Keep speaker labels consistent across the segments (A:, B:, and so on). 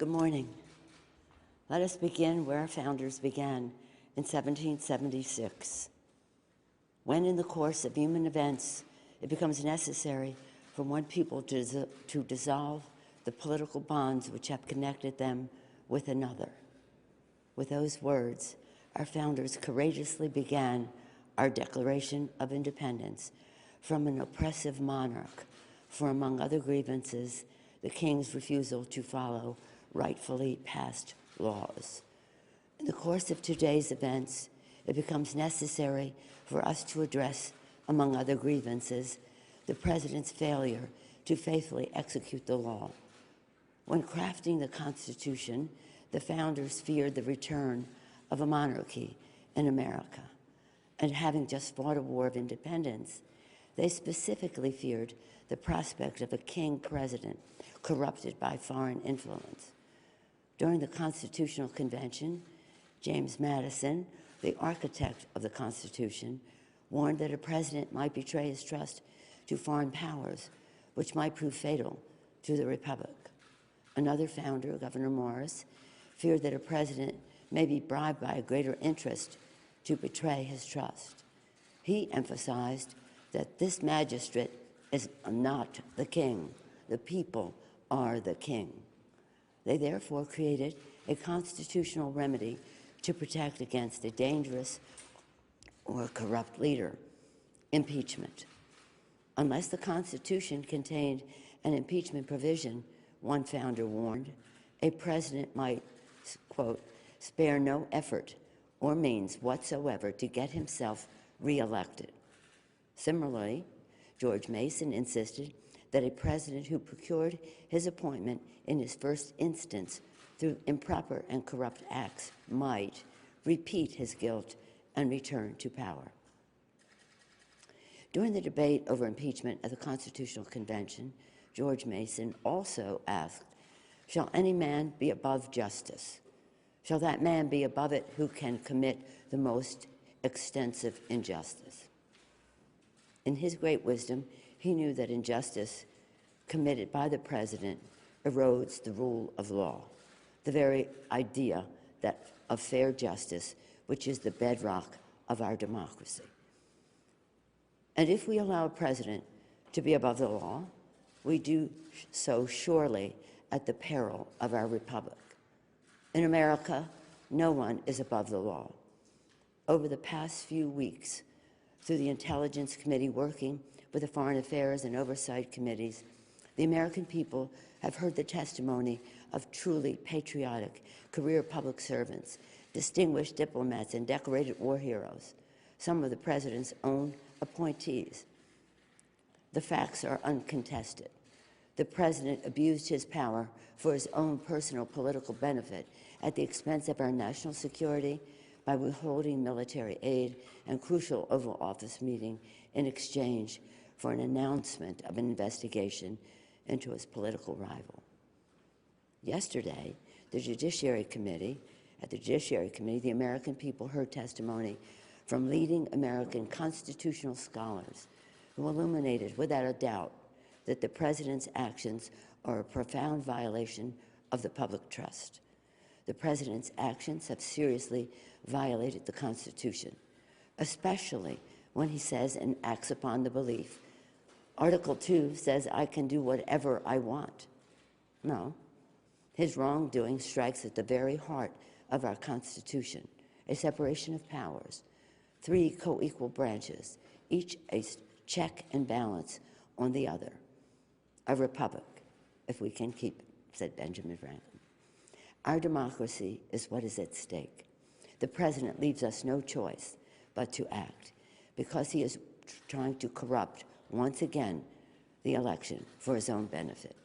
A: Good morning. Let us begin where our founders began in 1776, when in the course of human events it becomes necessary for one people to dissolve the political bonds which have connected them with another. With those words, our founders courageously began our Declaration of Independence from an oppressive monarch for, among other grievances, the king's refusal to follow rightfully passed laws. In the course of today's events, it becomes necessary for us to address, among other grievances, the President's failure to faithfully execute the law. When crafting the Constitution, the founders feared the return of a monarchy in America. And having just fought a war of independence, they specifically feared the prospect of a king president corrupted by foreign influence. During the Constitutional Convention, James Madison, the architect of the Constitution, warned that a president might betray his trust to foreign powers, which might prove fatal to the Republic. Another founder, Governor Morris, feared that a president may be bribed by a greater interest to betray his trust. He emphasized that this magistrate is not the king. The people are the king. They therefore created a constitutional remedy to protect against a dangerous or corrupt leader: impeachment. Unless the Constitution contained an impeachment provision, one founder warned, a president might, quote, spare no effort or means whatsoever to get himself reelected. Similarly, George Mason insisted that a president who procured his appointment in his first instance through improper and corrupt acts might repeat his guilt and return to power. During the debate over impeachment at the Constitutional Convention, George Mason also asked, "Shall any man be above justice? Shall that man be above it who can commit the most extensive injustice?" In his great wisdom, he knew that injustice committed by the president erodes the rule of law, the very idea of fair justice, which is the bedrock of our democracy. And if we allow a president to be above the law, we do so surely at the peril of our republic. In America, no one is above the law. Over the past few weeks, through the Intelligence Committee working with the Foreign Affairs and Oversight Committees, the American people have heard the testimony of truly patriotic career public servants, distinguished diplomats, and decorated war heroes, some of the president's own appointees. The facts are uncontested. The president abused his power for his own personal political benefit at the expense of our national security by withholding military aid and crucial Oval Office meeting in exchange for an announcement of an investigation into his political rival. Yesterday, at the Judiciary Committee, the American people heard testimony from leading American constitutional scholars who illuminated without a doubt that the president's actions are a profound violation of the public trust. The president's actions have seriously violated the Constitution, especially when he says and acts upon the belief, Article 2 says I can do whatever I want. No, his wrongdoing strikes at the very heart of our Constitution, a separation of powers, 3 co-equal branches, each a check and balance on the other. A republic, if we can keep it, said Benjamin Franklin. Our democracy is what is at stake. The president leaves us no choice but to act because he is trying to corrupt, once again, the election for his own benefit.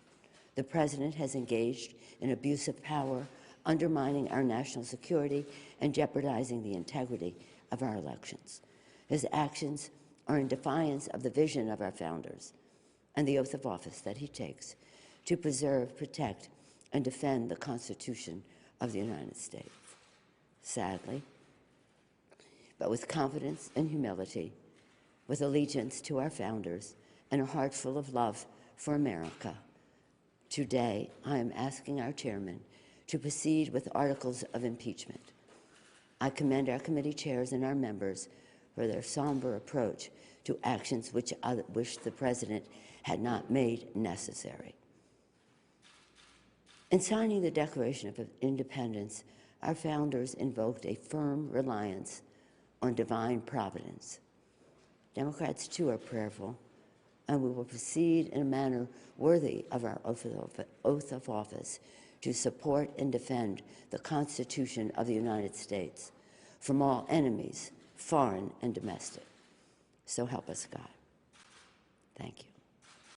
A: The president has engaged in abuse of power, undermining our national security and jeopardizing the integrity of our elections. His actions are in defiance of the vision of our founders and the oath of office that he takes to preserve, protect, and defend the Constitution of the United States. Sadly, but with confidence and humility, with allegiance to our founders, and a heart full of love for America, today I am asking our chairman to proceed with articles of impeachment. I commend our committee chairs and our members for their somber approach to actions which I wish the President had not made necessary. In signing the Declaration of Independence, our founders invoked a firm reliance on divine providence. Democrats, too, are prayerful, and we will proceed in a manner worthy of our oath of office to support and defend the Constitution of the United States from all enemies, foreign and domestic. So help us God. Thank you.